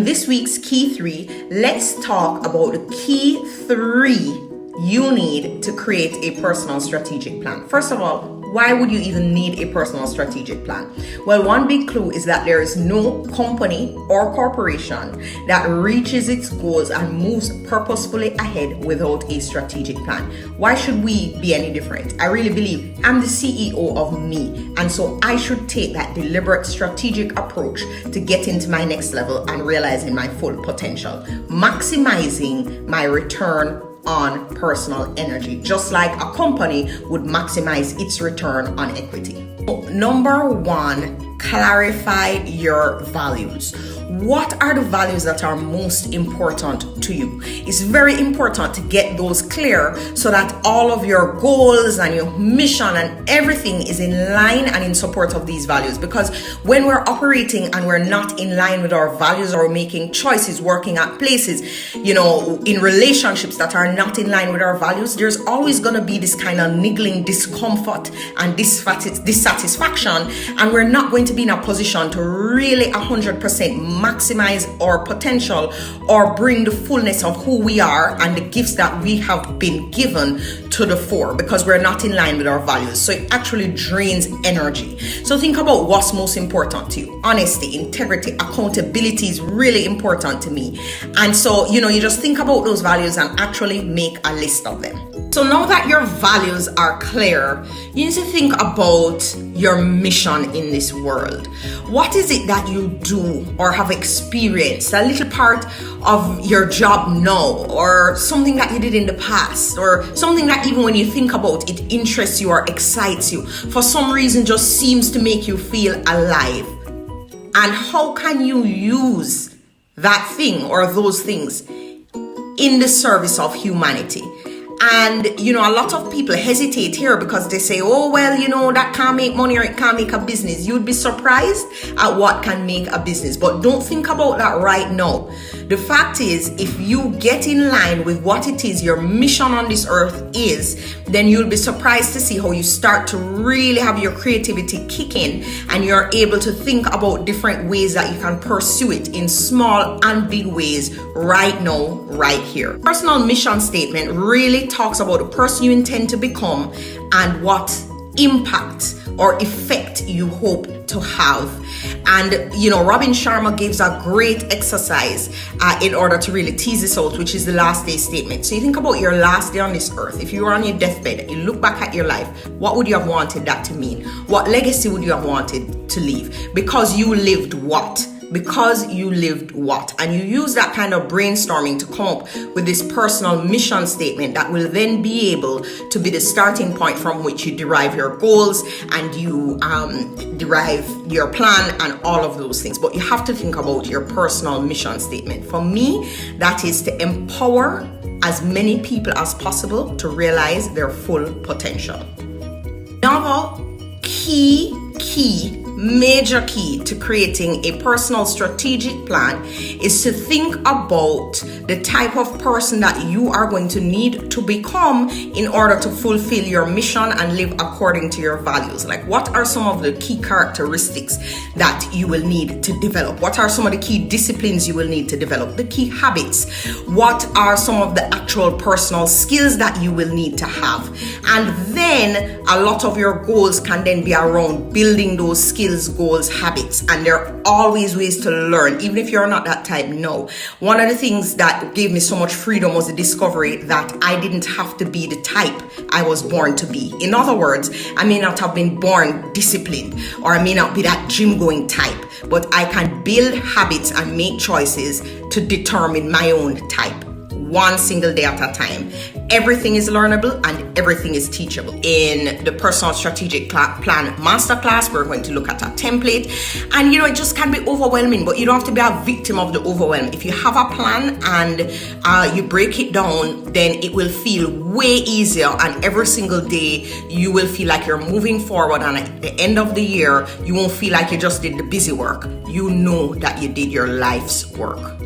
In this week's Key 3, let's talk about the Key 3 you need to create a personal strategic plan. First of all, why would you even need a personal strategic plan? Well, one big clue is that there is no company or corporation that reaches its goals and moves purposefully ahead without a strategic plan. Why should we be any different? I really believe I'm the CEO of me, and so I should take that deliberate strategic approach to get into my next level and realizing my full potential, maximizing my return on personal energy, just like a company would maximize its return on equity. Number one, clarify your values. What are the values that are most important to you? It's very important to get those clear so that all of your goals and your mission and everything is in line and in support of these values. Because when we're operating and we're not in line with our values or making choices, working at places, in relationships that are not in line with our values, there's always going to be this kind of niggling discomfort and dissatisfaction, and we're not going to be in a position to really 100% maximize our potential or bring the fullness of who we are and the gifts that we have been given to the fore, because we're not in line with our values. So it actually drains energy. So think about what's most important to you. Honesty, integrity, accountability is really important to me. And so, you just think about those values and actually make a list of them. So now that your values are clear, you need to think about your mission in this world. What is it that you do or have experienced, a little part of your job now, or something that you did in the past, or something that even when you think about it interests you or excites you, for some reason just seems to make you feel alive? And how can you use that thing or those things in the service of humanity? And, a lot of people hesitate here because they say, that can't make money or it can't make a business. You'd be surprised at what can make a business. But don't think about that right now. The fact is, if you get in line with what it is your mission on this earth is, then you'll be surprised to see how you start to really have your creativity kick in, and you're able to think about different ways that you can pursue it in small and big ways right now, right here. Personal mission statement really talks about the person you intend to become and what impact or effect you hope to have. And Robin Sharma gives a great exercise in order to really tease this out, which is the last day statement. So you think about your last day on this earth. If you were on your deathbed, you look back at your life, what would you have wanted that to mean? What legacy would you have wanted to leave? Because you lived what? Because you lived what? And you use that kind of brainstorming to come up with this personal mission statement that will then be able to be the starting point from which you derive your goals and you derive your plan and all of those things. But you have to think about your personal mission statement. For me, that is to empower as many people as possible to realize their full potential. Another major key to creating a personal strategic plan is to think about the type of person that you are going to need to become in order to fulfill your mission and live according to your values. Like, what are some of the key characteristics that you will need to develop? What are some of the key disciplines you will need to develop? The key habits? What are some of the actual personal skills that you will need to have? And then a lot of your goals can then be around building those skills, goals, habits, and there are always ways to learn, even if you're not that type. No. One of the things that gave me so much freedom was the discovery that I didn't have to be the type I was born to be. In other words, I may not have been born disciplined, or I may not be that gym going type, but I can build habits and make choices to determine my own type, one single day at a time. Everything is learnable and everything is teachable. In the personal strategic plan masterclass, we're going to look at a template, and it just can be overwhelming, but you don't have to be a victim of the overwhelm. If you have a plan and you break it down, then it will feel way easier, and every single day you will feel like you're moving forward, and at the end of the year you won't feel like you just did the busy work. You know that you did your life's work.